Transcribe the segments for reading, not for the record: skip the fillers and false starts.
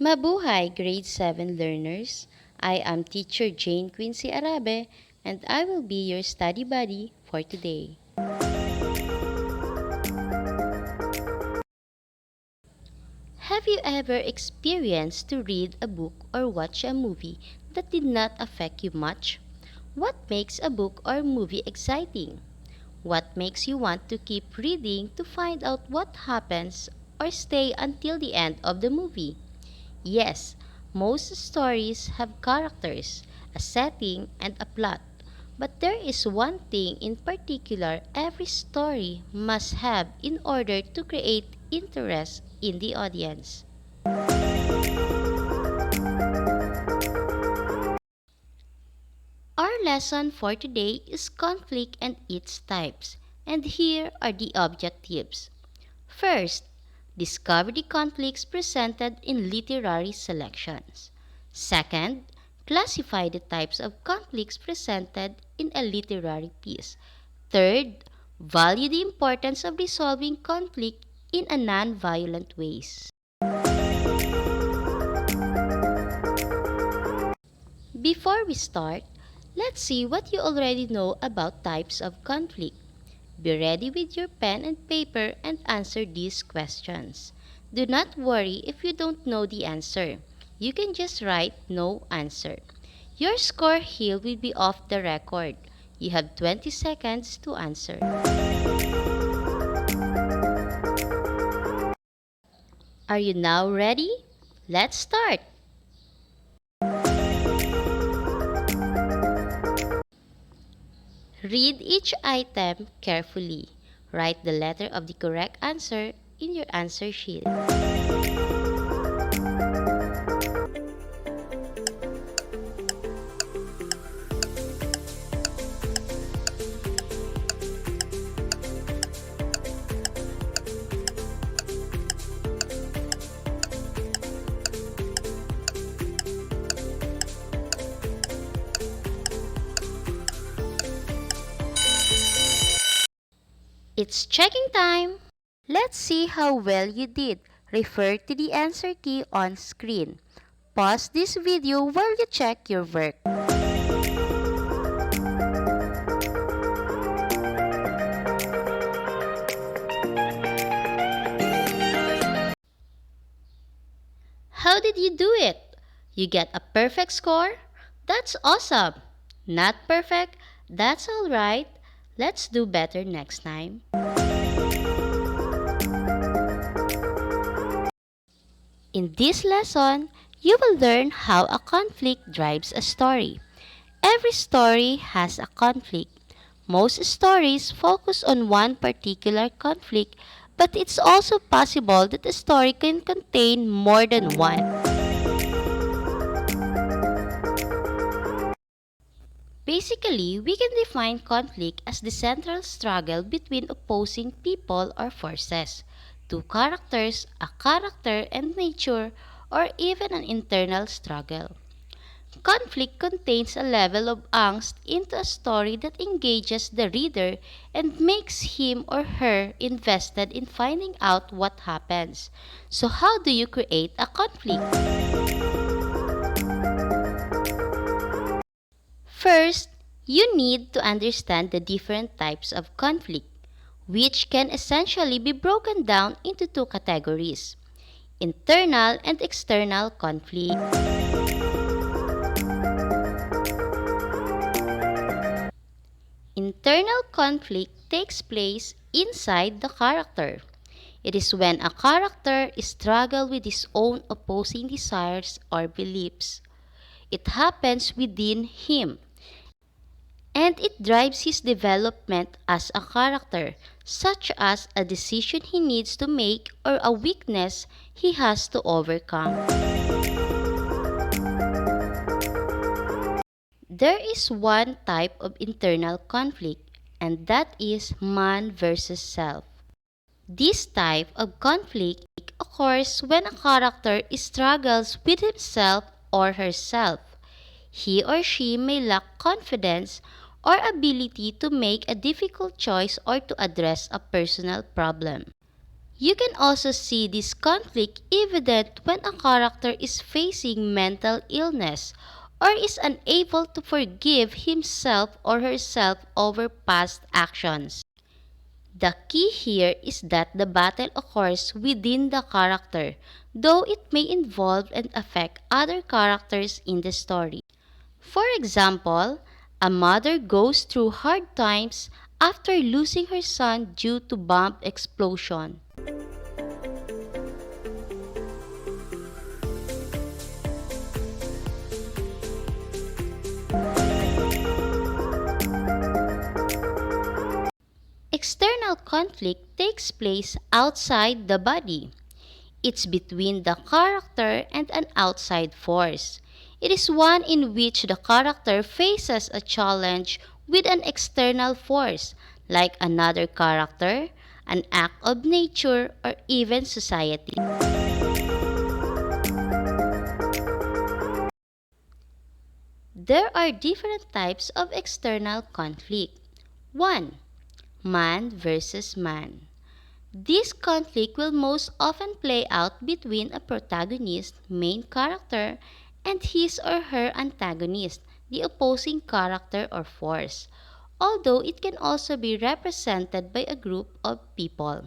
Mabuhay Grade 7 learners! I am Teacher Jane Quincy Arabe and I will be your study buddy for today. Have you ever experienced to read a book or watch a movie that did not affect you much? What makes a book or movie exciting? What makes you want to keep reading to find out what happens or stay until the end of the movie? Yes, most stories have characters, a setting, and a plot. But there is one thing in particular every story must have in order to create interest in the audience. Our lesson for today is conflict and its types, and here are the objectives. First, discover the conflicts presented in literary selections. Second, classify the types of conflicts presented in a literary piece. Third, value the importance of resolving conflict in a non-violent ways. Before we start, let's see what you already know about types of conflict. Be ready with your pen and paper and answer these questions. Do not worry if you don't know the answer. You can just write no answer. Your score here will be off the record. You have 20 seconds to answer. Are you now ready? Let's start! Read each item carefully. Write the letter of the correct answer in your answer sheet. It's checking time! Let's see how well you did. Refer to the answer key on screen. Pause this video while you check your work. How did you do it? You get a perfect score? That's awesome! Not perfect? That's alright. Let's do better next time. In this lesson, you will learn how a conflict drives a story. Every story has a conflict. Most stories focus on one particular conflict, but it's also possible that a story can contain more than one. Basically, we can define conflict as the central struggle between opposing people or forces, two characters, a character and nature, or even an internal struggle. Conflict contains a level of angst into a story that engages the reader and makes him or her invested in finding out what happens. So how do you create a conflict? First, you need to understand the different types of conflict, which can essentially be broken down into two categories: internal and external conflict. Internal conflict takes place inside the character. It is when a character struggles with his own opposing desires or beliefs. It happens within him, and it drives his development as a character, such as a decision he needs to make or a weakness he has to overcome. There is one type of internal conflict, and that is man versus self. This type of conflict occurs when a character struggles with himself or herself. He or she may lack confidence or ability to make a difficult choice or to address a personal problem. You can also see this conflict evident when a character is facing mental illness or is unable to forgive himself or herself over past actions. The key here is that the battle occurs within the character, though it may involve and affect other characters in the story. For example, a mother goes through hard times after losing her son due to bomb explosion. External conflict takes place outside the body. It's between the character and an outside force. It is one in which the character faces a challenge with an external force, like another character, an act of nature, or even society. There are different types of external conflict. 1. Man versus man. This conflict will most often play out between a protagonist, main character, and his or her antagonist, the opposing character or force, although it can also be represented by a group of people.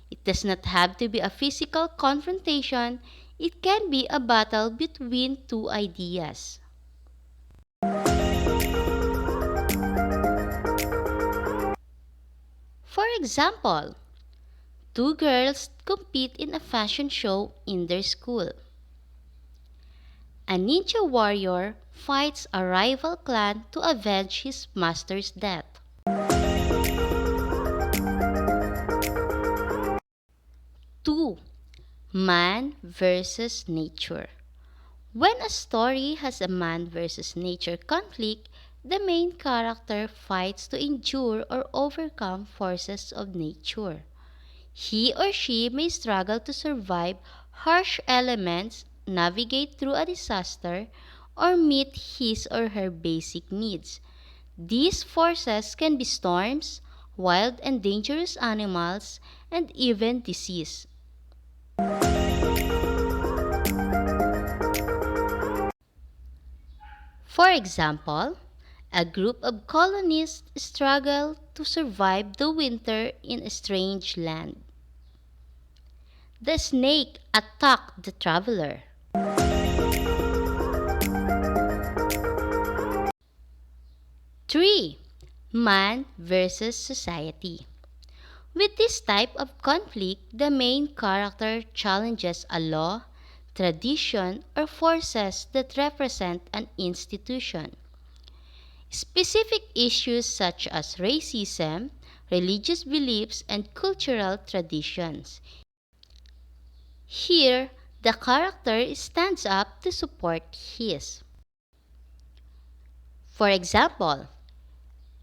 It does not have to be a physical confrontation, it can be a battle between two ideas. For example, two girls compete in a fashion show in their school. A ninja warrior fights a rival clan to avenge his master's death. 2. Man versus nature. When a story has a man versus nature conflict, the main character fights to endure or overcome forces of nature. He or she may struggle to survive harsh elements, navigate through a disaster, or meet his or her basic needs. These forces can be storms, wild and dangerous animals, and even disease. For example, a group of colonists struggle to survive the winter in a strange land. The snake attacked the traveler. 3. Man versus society. With this type of conflict, the main character challenges a law, tradition, or forces that represent an institution. Specific issues such as racism, religious beliefs, and cultural traditions. Here, the character stands up to support his. For example,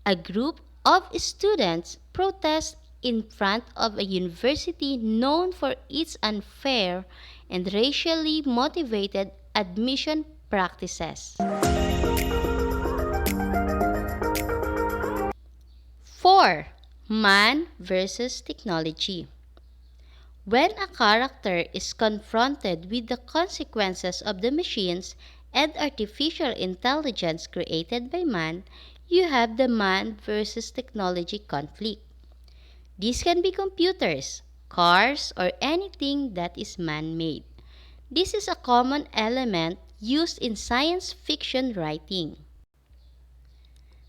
a group of students protest in front of a university known for its unfair and racially motivated admission practices. 4. Man versus technology. When a character is confronted with the consequences of the machines and artificial intelligence created by man, you have the man versus technology conflict. These can be computers, cars, or anything that is man-made. This is a common element used in science fiction writing.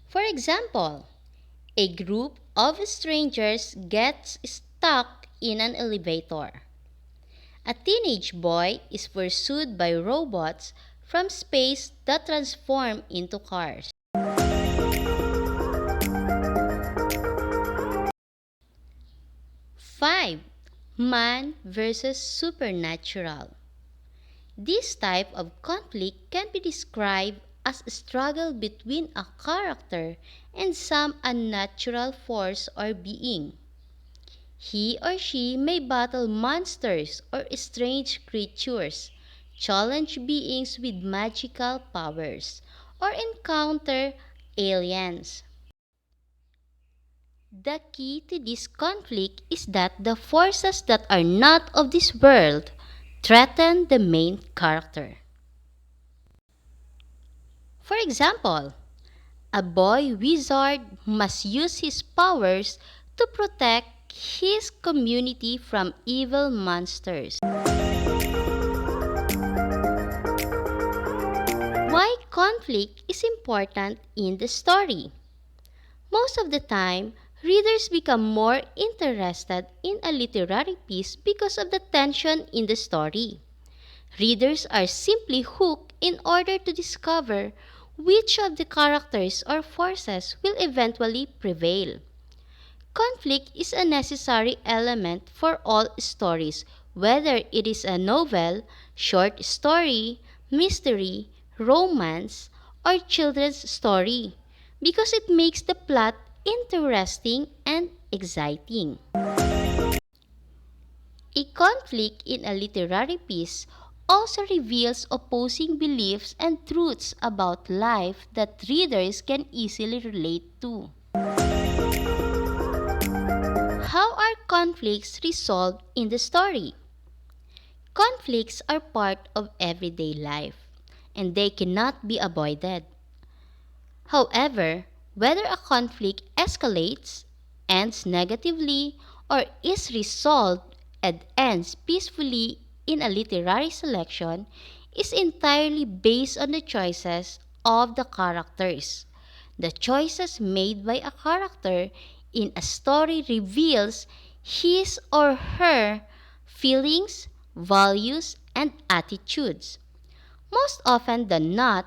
For example, a group of strangers gets stuck in an elevator. A teenage boy is pursued by robots from space that transform into cars. 5. Man versus supernatural. This type of conflict can be described as a struggle between a character and some unnatural force or being. He or she may battle monsters or strange creatures, challenge beings with magical powers, or encounter aliens. The key to this conflict is that the forces that are not of this world threaten the main character. For example, a boy wizard must use his powers to protect his community from evil monsters. Why conflict is important in the story? Most of the time, readers become more interested in a literary piece because of the tension in the story. Readers are simply hooked in order to discover which of the characters or forces will eventually prevail. Conflict is a necessary element for all stories, whether it is a novel, short story, mystery, romance, or children's story, because it makes the plot interesting and exciting. A conflict in a literary piece also reveals opposing beliefs and truths about life that readers can easily relate to. How are conflicts resolved in the story? Conflicts are part of everyday life, and they cannot be avoided. However, whether a conflict escalates, ends negatively, or is resolved and ends peacefully in a literary selection is entirely based on the choices of the characters. The choices made by a character in a story reveals his or her feelings, values, and attitudes. Most often than not,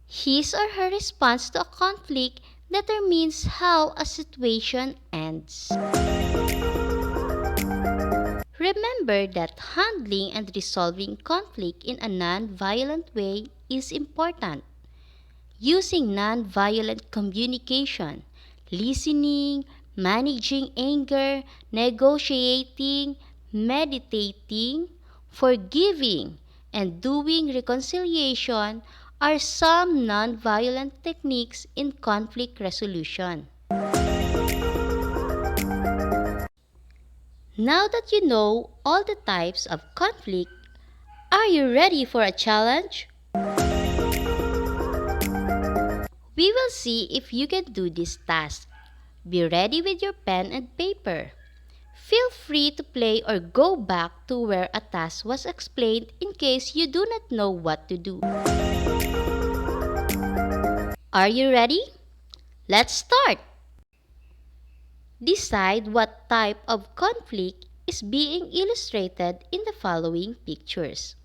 his or her response to a conflict determines how a situation ends. Remember that handling and resolving conflict in a non-violent way is important. Using non-violent communication, listening, managing anger, negotiating, meditating, forgiving, and doing reconciliation are some non-violent techniques in conflict resolution. Now that you know all the types of conflict, are you ready for a challenge? We will see if you can do this task. Be ready with your pen and paper. Feel free to play or go back to where a task was explained in case you do not know what to do. Are you ready? Let's start! Decide what type of conflict is being illustrated in the following pictures.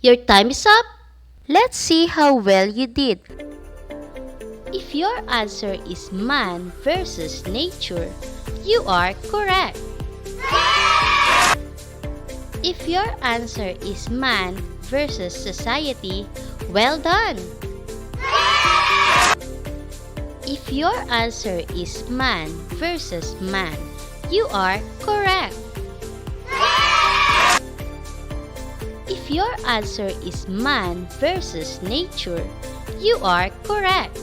Your time is up. Let's see how well you did. If your answer is man versus nature, you are correct. If your answer is man versus society, well done. If your answer is man versus man, you are correct. If your answer is man versus nature, you are correct.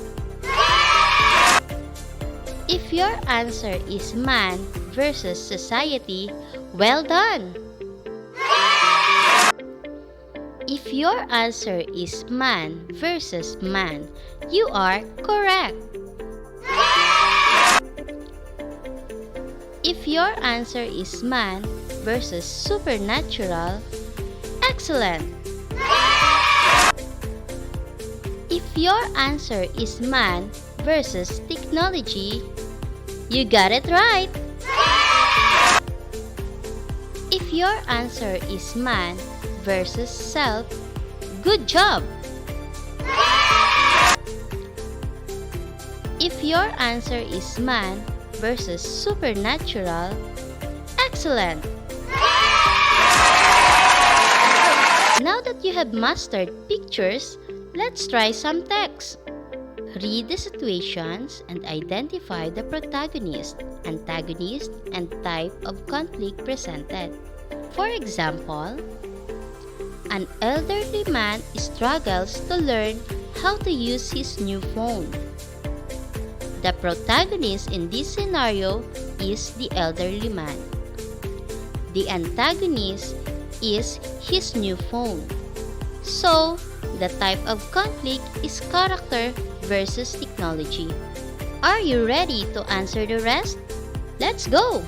If your answer is man versus society, well done. If your answer is man versus man, you are correct. If your answer is man versus supernatural, excellent. If your answer is man versus technology, you got it right. If your answer is man versus self, good job. If your answer is man versus supernatural, excellent. Now that you have mastered pictures, let's try some text. Read the situations and identify the protagonist, antagonist, and type of conflict presented. For example, an elderly man struggles to learn how to use his new phone. The protagonist in this scenario is the elderly man. The antagonist is his new phone. So, the type of conflict is character versus technology. Are you ready to answer the rest? Let's go!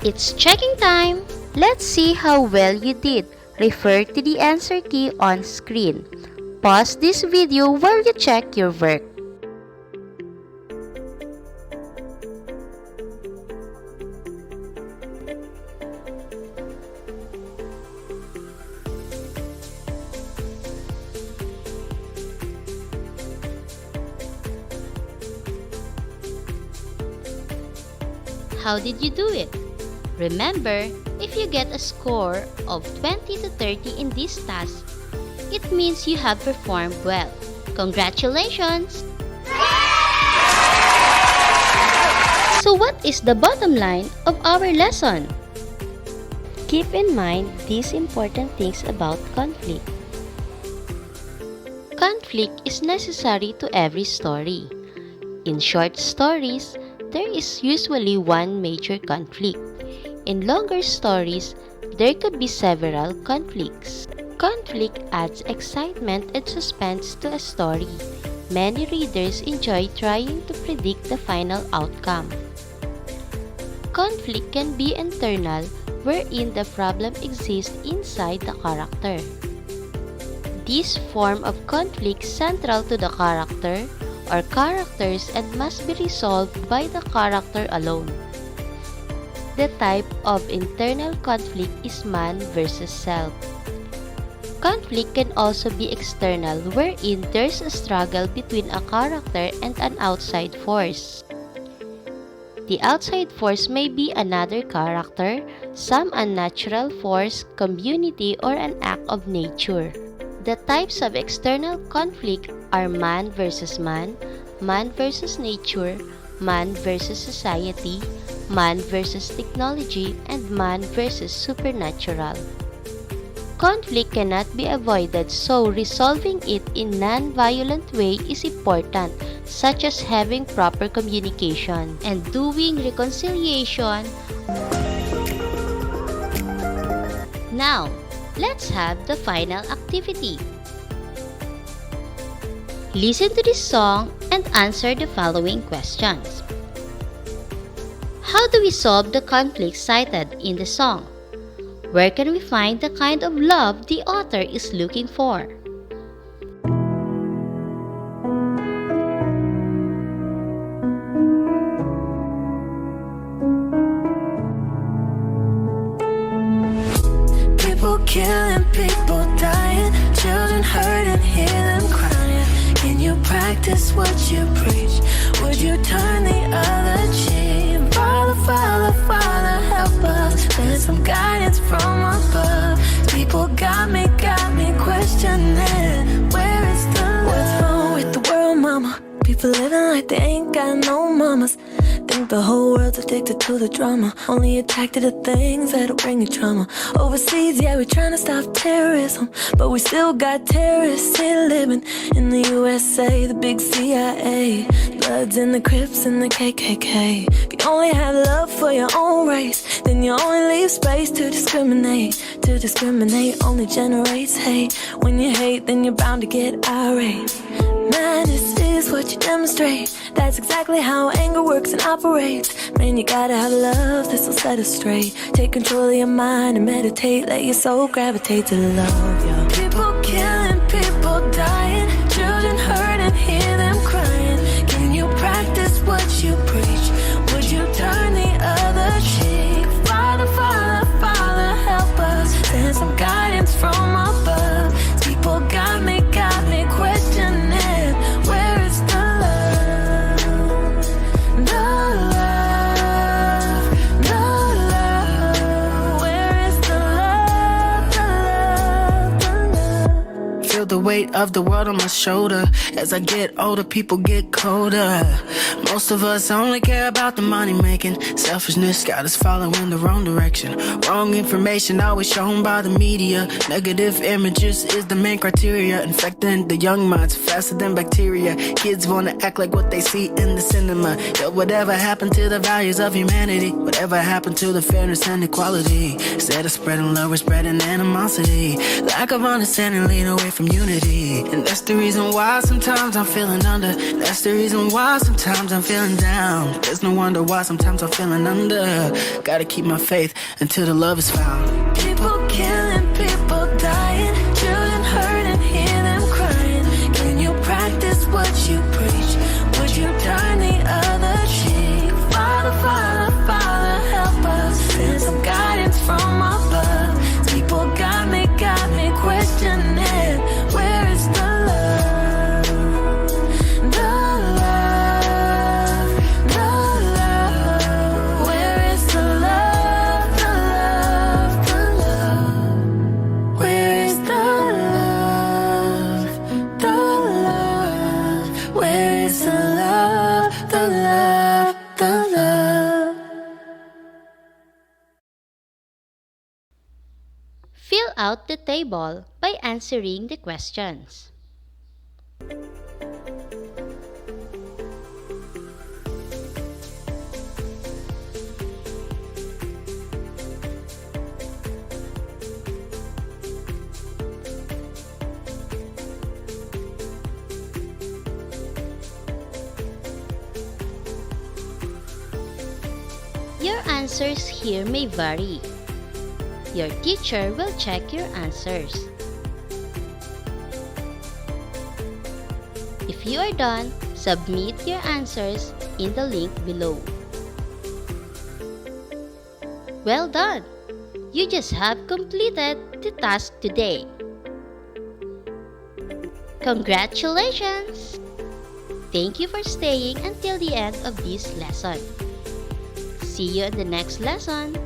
It's checking time! Let's see how well you did. Refer to the answer key on screen. Pause this video while you check your work. How did you do it? Remember, if you get a score of 20 to 30 in this task, it means you have performed well. Congratulations! So what is the bottom line of our lesson? Keep in mind these important things about conflict. Conflict is necessary to every story. In short stories, there is usually one major conflict. In longer stories, there could be several conflicts. Conflict adds excitement and suspense to a story. Many readers enjoy trying to predict the final outcome. Conflict can be internal, wherein the problem exists inside the character. This form of conflict central to the character or characters and must be resolved by the character alone. The type of internal conflict is man versus self. Conflict can also be external, wherein there's a struggle between a character and an outside force. The outside force may be another character, some unnatural force, community, or an act of nature. The types of external conflict are man versus man versus nature, man versus society, man versus technology, and man versus supernatural. Conflict cannot be avoided, so resolving it in non-violent way is important, such as having proper communication and doing reconciliation. Now, let's have the final activity. Listen to this song and answer the following questions. How do we solve the conflict cited in the song? Where can we find the kind of love the author is looking for? People killing, people dying, children hurting, hear them crying. Can you practice what you preach? Would you turn the other cheek? Father, Father, Father, help us. There's some guidance from above. People got me questioning. Where is the love? What's wrong with the world, mama? People living like they ain't got no mamas. Think the whole world's addicted to the drama, only attracted to things that'll bring you trauma. Overseas, yeah, we're trying to stop terrorism, but we still got terrorists here living in the USA, the big CIA. Bloods in the Crips and the KKK. If you only have love for your own race, then you only leave space to discriminate. To discriminate only generates hate. When you hate, then you're bound to get irate. Madness is what you demonstrate. That's exactly how anger works and operates. Man, you gotta have love, this'll set us straight. Take control of your mind and meditate. Let your soul gravitate to love, yeah. People killing, people dying, children hurting, hear them crying. Can you practice what you preach? Would you turn the other cheek? Father, Father, Father, help us. Send some guidance from above. People got me questioning. Where is the love? The love, the love. Where is the love, the love, the love? Feel the weight of the world on my shoulder. As I get older, people get colder. Most of us only care about the money making. Selfishness got us following the wrong direction. Wrong information always shown by the media. Negative images is the main criteria. Infecting the young minds faster than bacteria. Kids wanna act like what they see in the cinema. Yo, whatever happened to the values of humanity? Whatever happened to the fairness and equality? Instead of spreading love, we're spreading animosity. Lack of understanding lead away from unity. And that's the reason why sometimes I'm feeling under. That's the reason why sometimes I'm feeling down. There's no wonder why sometimes I'm feeling under. Gotta keep my faith until the love is found. People killing, people dying, children hurting, hear them crying. Can you practice what you preach? Would you turn the other cheek? Father, Father, Father, help us. Send some guidance from above. People got me questioning. Where is the love? The love, the love. Where is the love, the love, the love? Where is the love, the love? Where is the love, the love, the love? Fill out the table by answering the questions. Your answers here may vary. Your teacher will check your answers. If you are done, submit your answers in the link below. Well done! You just have completed the task today. Congratulations! Thank you for staying until the end of this lesson. See you in the next lesson.